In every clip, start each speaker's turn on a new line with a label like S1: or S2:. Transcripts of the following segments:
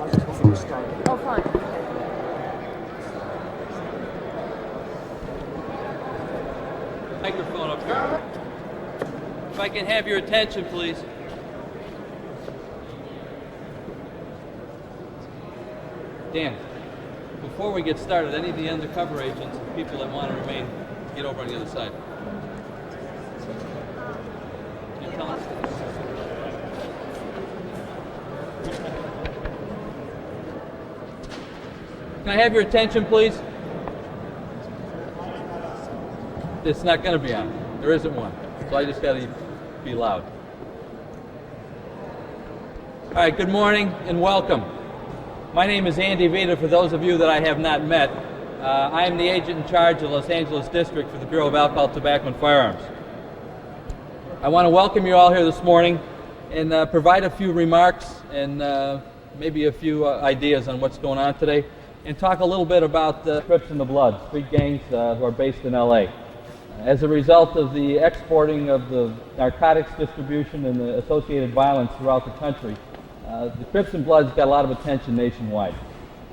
S1: Oh, fine.
S2: Microphone up here. If I can have your attention, please. Dan, before we get started, any of the undercover agents, people that want to remain, get over on the other side. Can you tell us? Can I have your attention, please? It's not going to be on. There isn't one. So I just got to be loud. All right, good morning and welcome. My name is Andy Vita, for those of you that I have not met. I am the agent in charge of the Los Angeles District for the Bureau of Alcohol, Tobacco, and Firearms. I want to welcome you all here this morning and provide a few remarks and maybe a few ideas on what's going on today, and talk a little bit about the Crips and the Bloods, street gangs who are based in LA. As a result of the exporting of the narcotics distribution and the associated violence throughout the country, the Crips and Bloods got a lot of attention nationwide.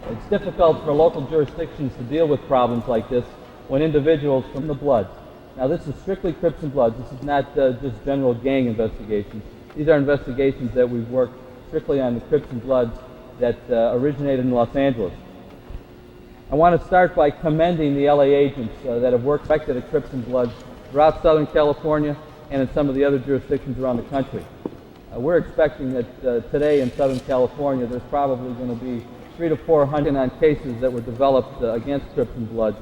S2: It's difficult for local jurisdictions to deal with problems like this when individuals from the Bloods. Now this is strictly Crips and Bloods. This is not just general gang investigations. These are investigations that we've worked strictly on the Crips and Bloods that originated in Los Angeles. I want to start by commending the LA agents that have worked affected at Crips and Bloods throughout Southern California and in some of the other jurisdictions around the country. We're expecting that today in Southern California there's probably going to be 300 to 400 on cases that were developed against Crips and Bloods,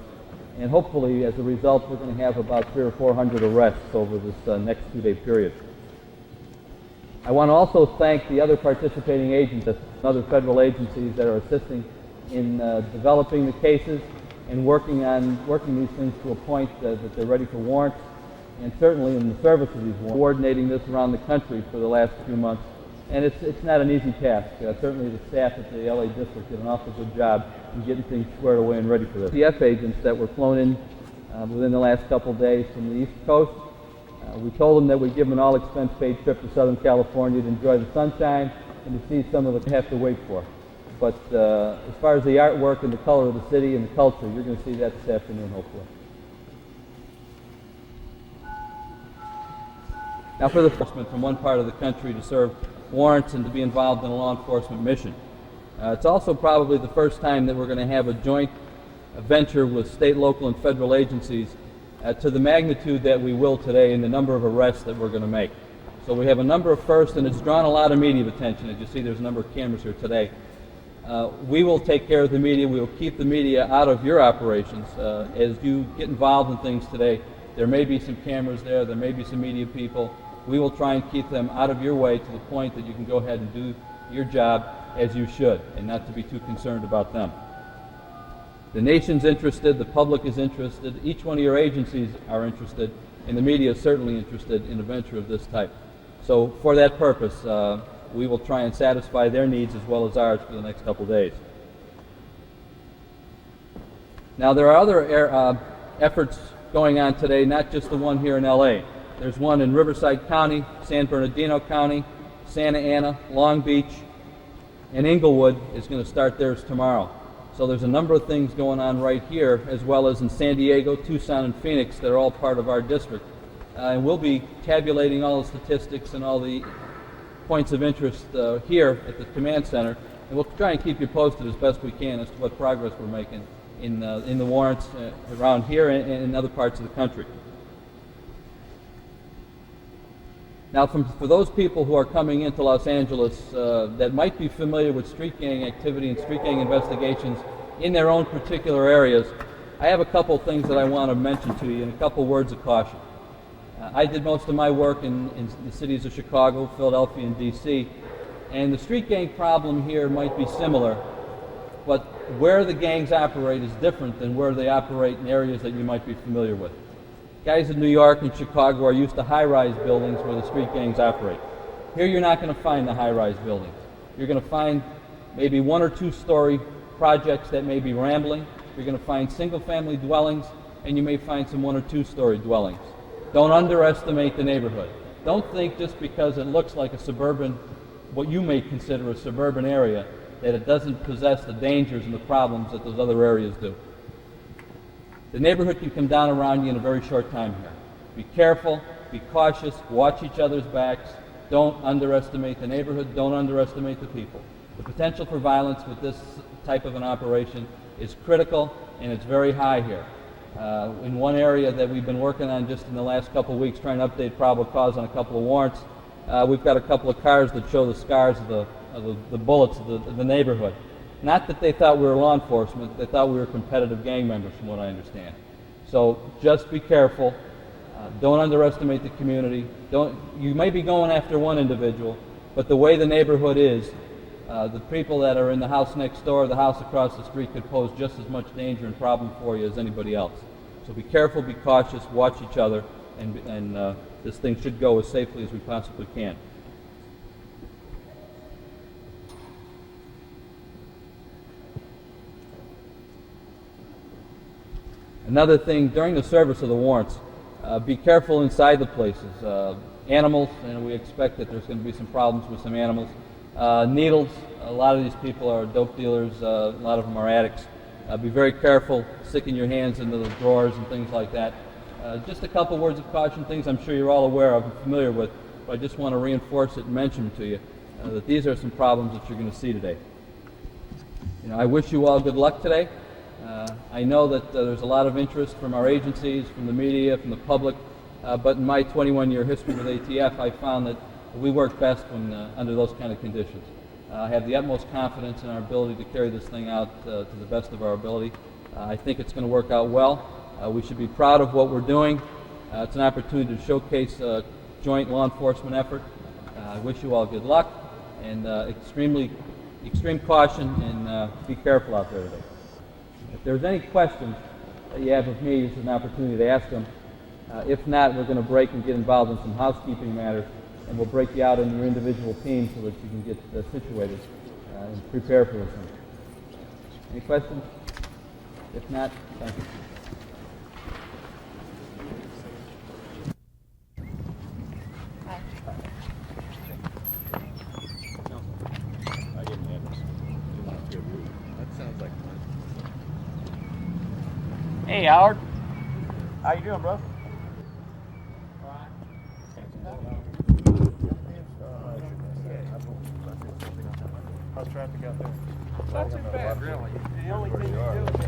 S2: and hopefully as a result we're going to have about 300 or 400 arrests over this next 2-day period. I want to also thank the other participating agents, other federal agencies that are assisting in developing the cases and working these things to a point that they're ready for warrants, and certainly in the service of these warrants, coordinating this around the country for the last few months. And it's not an easy task. Certainly the staff at the LA District did an awful good job in getting things squared away and ready for this. CF agents that were flown in within the last couple of days from the East Coast, we told them that we'd give them an all-expense paid trip to Southern California to enjoy the sunshine and to see some of what they have to wait for. But as far as the artwork and the color of the city and the culture, you're going to see that this afternoon, hopefully. Now for the enforcement from one part of the country to serve warrants and to be involved in a law enforcement mission. It's also probably the first time that we're going to have a joint venture with state, local, and federal agencies to the magnitude that we will today in the number of arrests that we're going to make. So we have a number of firsts, and it's drawn a lot of media attention. As you see, there's a number of cameras here today. We will take care of the media. We will keep the media out of your operations. As you get involved in things today, there may be some cameras there, there may be some media people. We will try and keep them out of your way to the point that you can go ahead and do your job as you should, and not to be too concerned about them. The nation's interested, the public is interested, each one of your agencies are interested, and the media is certainly interested in a venture of this type. So for that purpose, we will try and satisfy their needs as well as ours for the next couple days. Now there are other efforts going on today, not just the one here in LA. There's one in Riverside County, San Bernardino County, Santa Ana, Long Beach, and Inglewood is going to start theirs tomorrow. So there's a number of things going on right here, as well as in San Diego, Tucson, and Phoenix that are all part of our district. And we'll be tabulating all the statistics and all the points of interest here at the command center, and we'll try and keep you posted as best we can as to what progress we're making in the warrants around here and in other parts of the country. Now, for those people who are coming into Los Angeles that might be familiar with street gang activity and street gang investigations in their own particular areas, I have a couple things that I want to mention to you and a couple words of caution. I did most of my work in the cities of Chicago, Philadelphia, and D.C., and the street gang problem here might be similar, but where the gangs operate is different than where they operate in areas that you might be familiar with. Guys in New York and Chicago are used to high-rise buildings where the street gangs operate. Here you're not going to find the high-rise buildings. You're going to find maybe 1 or 2 story projects that may be rambling. You're going to find single-family dwellings, and you may find some 1 or 2 story dwellings. Don't underestimate the neighborhood. Don't think just because it looks like a suburban what you may consider a suburban area, that it doesn't possess the dangers and the problems that those other areas do. The neighborhood can come down around you in a very short time here. Be careful, be cautious, watch each other's backs. Don't underestimate the neighborhood, don't underestimate the people. The potential for violence with this type of an operation is critical, and it's very high here. In one area that we've been working on just in the last couple of weeks, trying to update probable cause on a couple of warrants, we've got a couple of cars that show the scars of the bullets of the neighborhood. Not that they thought we were law enforcement, they thought we were competitive gang members, from what I understand. So just be careful. Don't underestimate the community. You may be going after one individual, but the way the neighborhood is, the people that are in the house next door, the house across the street, could pose just as much danger and problem for you as anybody else. So be careful, be cautious, watch each other, and this thing should go as safely as we possibly can. Another thing, during the service of the warrants, be careful inside the places. Animals, and we expect that there's going to be some problems with some animals. Needles, a lot of these people are dope dealers, a lot of them are addicts. Be very careful sticking your hands into the drawers and things like that. Just a couple words of caution, things I'm sure you're all aware of and familiar with, but I just want to reinforce it and mention to you that these are some problems that you're going to see today. I wish you all good luck today. I know that there's a lot of interest from our agencies, from the media, from the public, but in my 21-year history with ATF, I found that we work best when under those kind of conditions. I have the utmost confidence in our ability to carry this thing out to the best of our ability. I think it's going to work out well. We should be proud of what we're doing. It's an opportunity to showcase a joint law enforcement effort. I wish you all good luck and extreme caution, and be careful out there today. If there's any questions that you have of me, this is an opportunity to ask them. If not, we're going to break and get involved in some housekeeping matters, and we'll break you out into your individual teams so that you can get situated and prepare for this one. Any questions? If not, thank you.
S1: Hey, Howard. How you doing, bro? How's traffic out there? Not too bad, really. The only thing you do is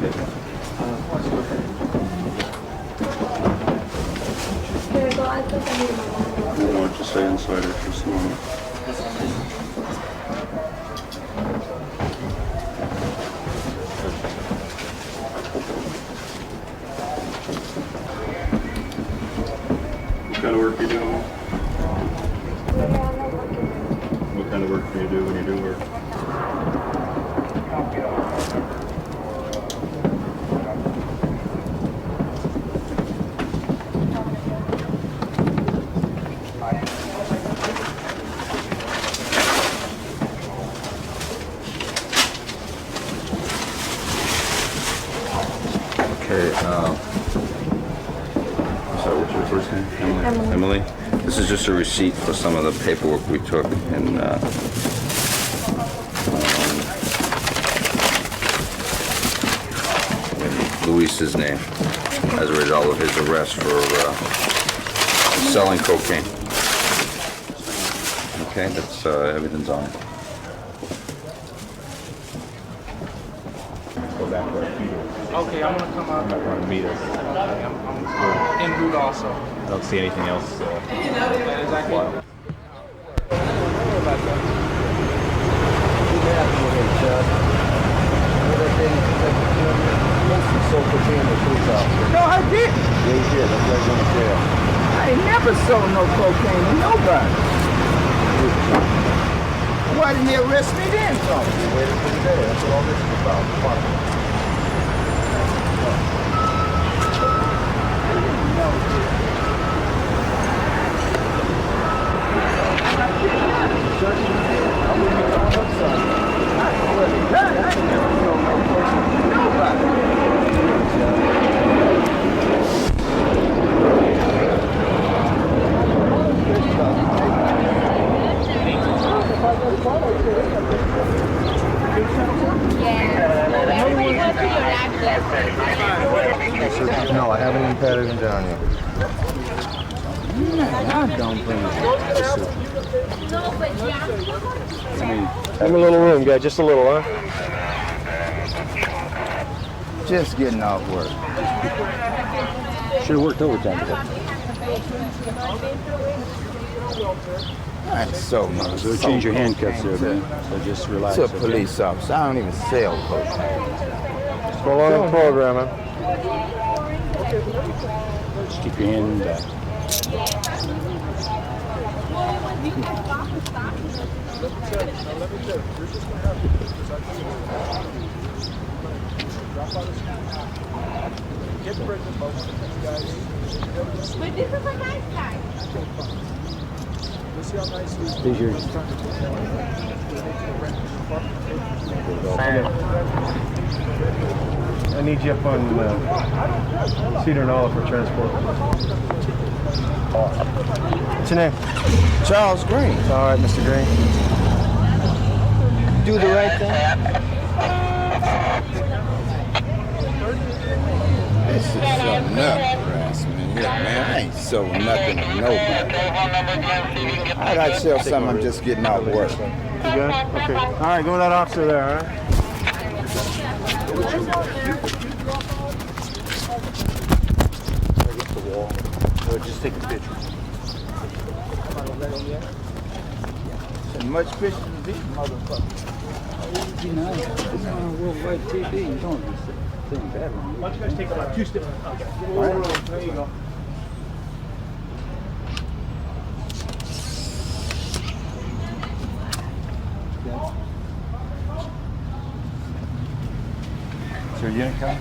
S3: Why don't you stay inside it just a moment? What kind of work do you do? What kind of work do you do when you do work? Okay, so what's your first name? Emily. This is just a receipt for some of the paperwork we took in Luis's name as a result of his arrest for selling cocaine. Okay, that's everything's on it. Go back to our feeder.
S4: Okay, I'm gonna come out.
S3: Not going to meet us.
S4: I'm en route also.
S3: I don't see anything else.
S4: Exactly.
S5: No, I didn't.
S3: Yeah, you did. That's why you're going to jail.
S5: I ain't never sold no cocaine to nobody. Why didn't they arrest me then, Tom?
S3: You waited for the day. That's what all this is about. Come on.
S1: No, I haven't even patted him down yet.
S5: I don't bring it.
S1: Have a little room, guy. Just a little, huh?
S5: Just getting off work.
S3: Should have worked overtime today.
S5: I ain't sold no.
S3: So change your handcuffs there, man. So just relax.
S5: To a police officer. I don't even sell cocaine.
S1: Just go along with the program, man.
S3: Just keep your hand in the back.
S6: But this is a nice guy.
S3: These are
S1: I need you up on Cedar and Olive for transport. What's your name?
S5: Charles Green.
S1: All right, Mr. Green.
S5: Do the right thing. This is some nut harassment here, man. I ain't sold nothing to nobody. How'd I sell something? I'm just getting off work.
S1: You good? Okay. All right, go with that officer there, all right? Against the wall. Or just take a picture.
S5: So much fish to these motherfuckers.
S1: Why don't you guys take about 2 steps? There you go.
S3: Is there a unit coming?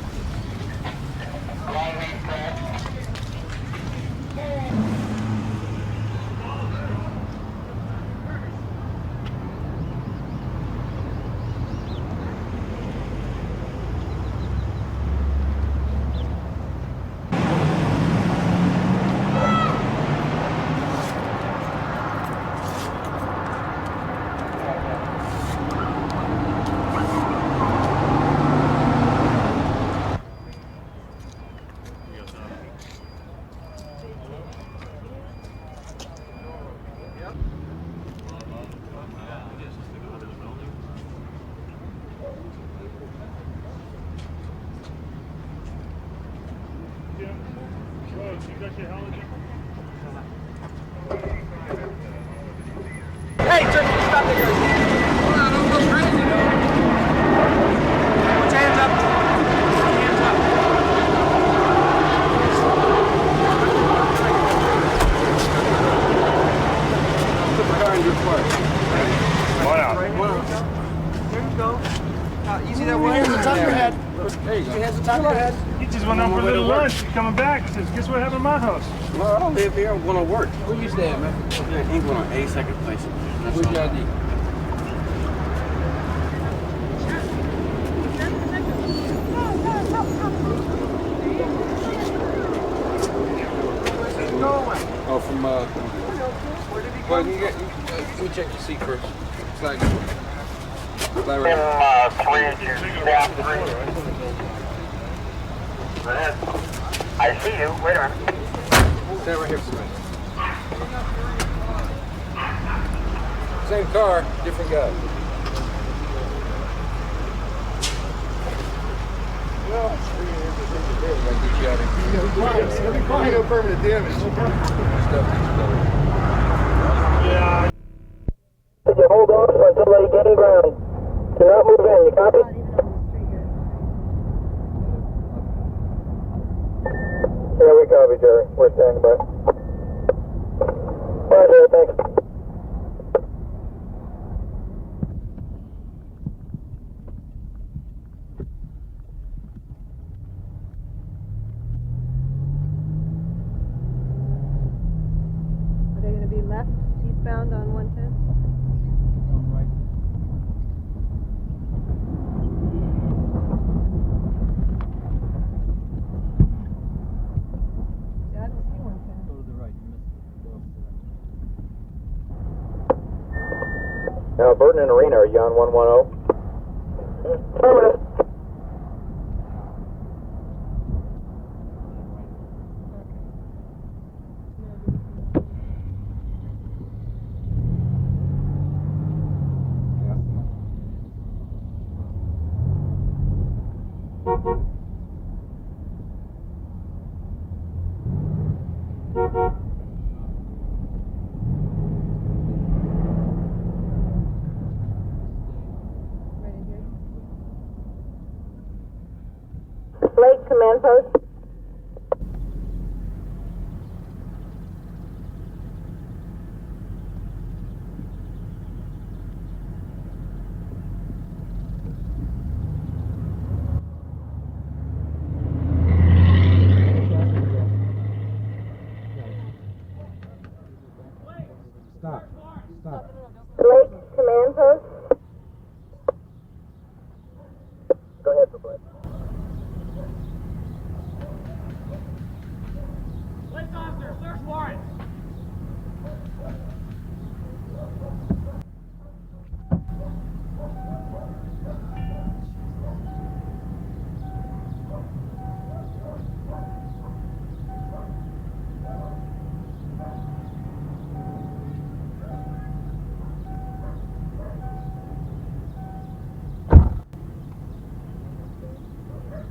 S4: Hey, Turkey, stop there. Hold on, don't go crazy, though. Put your hands up. Hands up. Put the car in your park.
S1: One out.
S4: There you go. How easy that was. Hands on top of your head. There you go. Hands on top of your head.
S1: He just went out for a little lunch. He's coming back. He says, guess what happened at my house?
S4: Well, I don't live here. I'm going to work. Where you stay at, man? I'm in England on A, second place. Where's your ID? Oh, from, well, you get, let me check your seat first. It's like,
S7: I see you. Wait a minute.
S4: stand right here for a minute. Same car, different guy.
S5: No permanent damage.
S1: Yeah.
S7: You hold on until they gain ground. Do not move in. You copy? Yeah, we copy, Jerry. We're standing by. All right, Jerry, thanks.
S6: Are they going to be left eastbound on 110? Yeah, I don't see 110.
S2: Go to the right. You missed it. Go up to the right.
S7: Now, Burton and Arena, are you on 110? Terminus. Lake Command Post.
S4: Stop. Stop.
S7: Lake Command Post. Go ahead, Blake.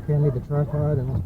S4: Can't leave the tripod and.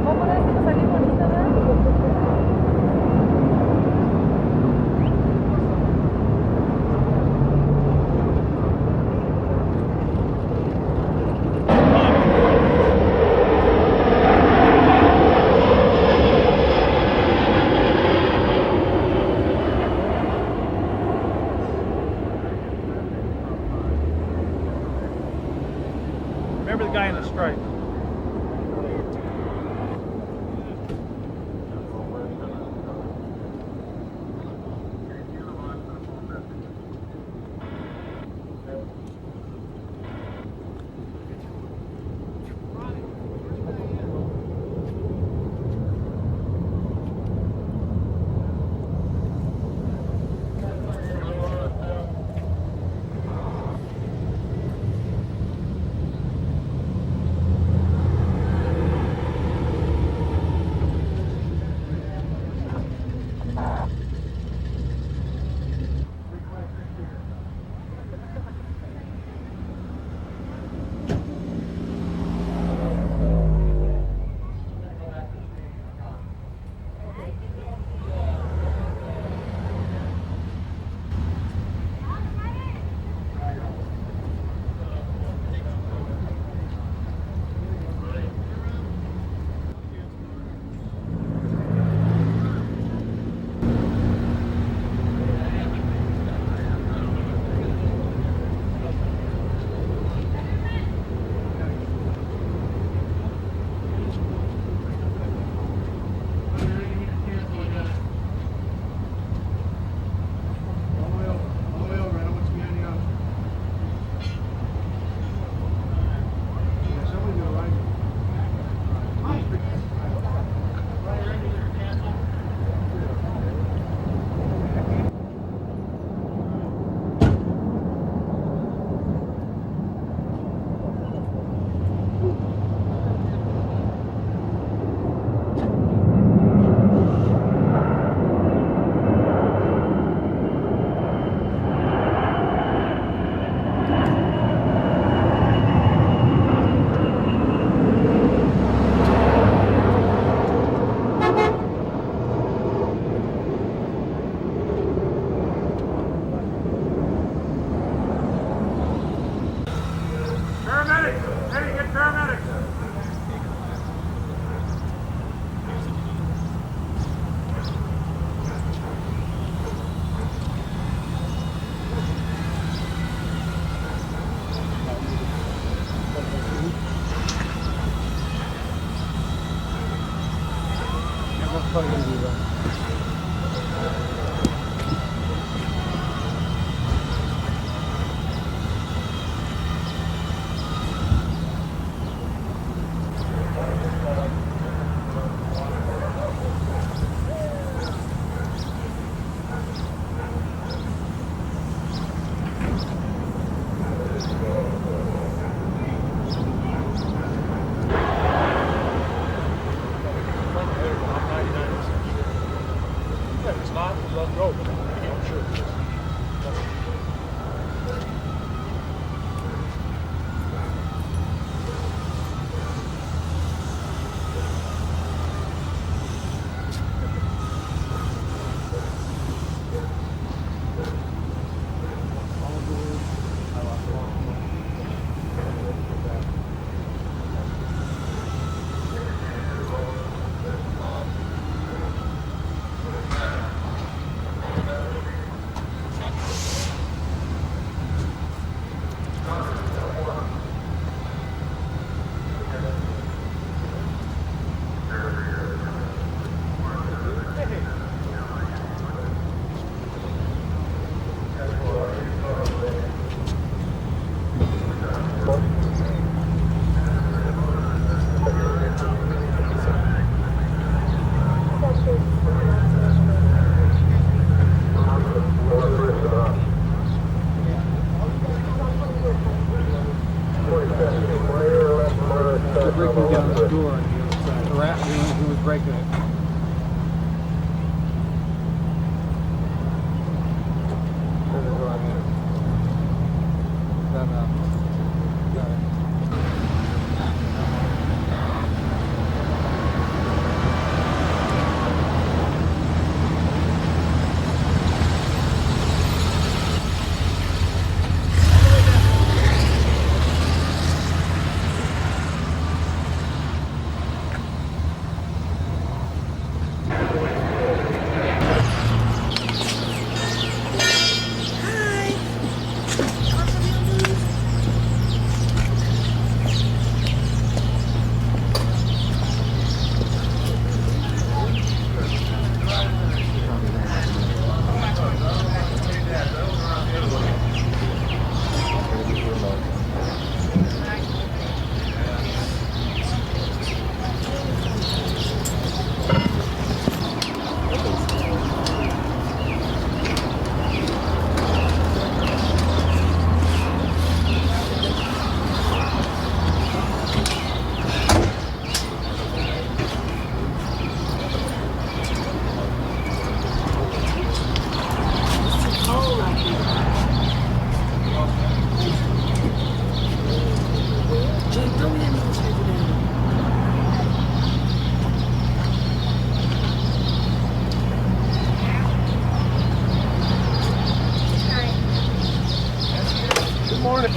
S6: ¿Cómo es que salí bonita, verdad?
S1: Remember the guy in the stripe. Paramedics! Ready to get paramedics!
S8: Breaking down the door on the other side. The rat, who was breaking it.
S1: Good morning.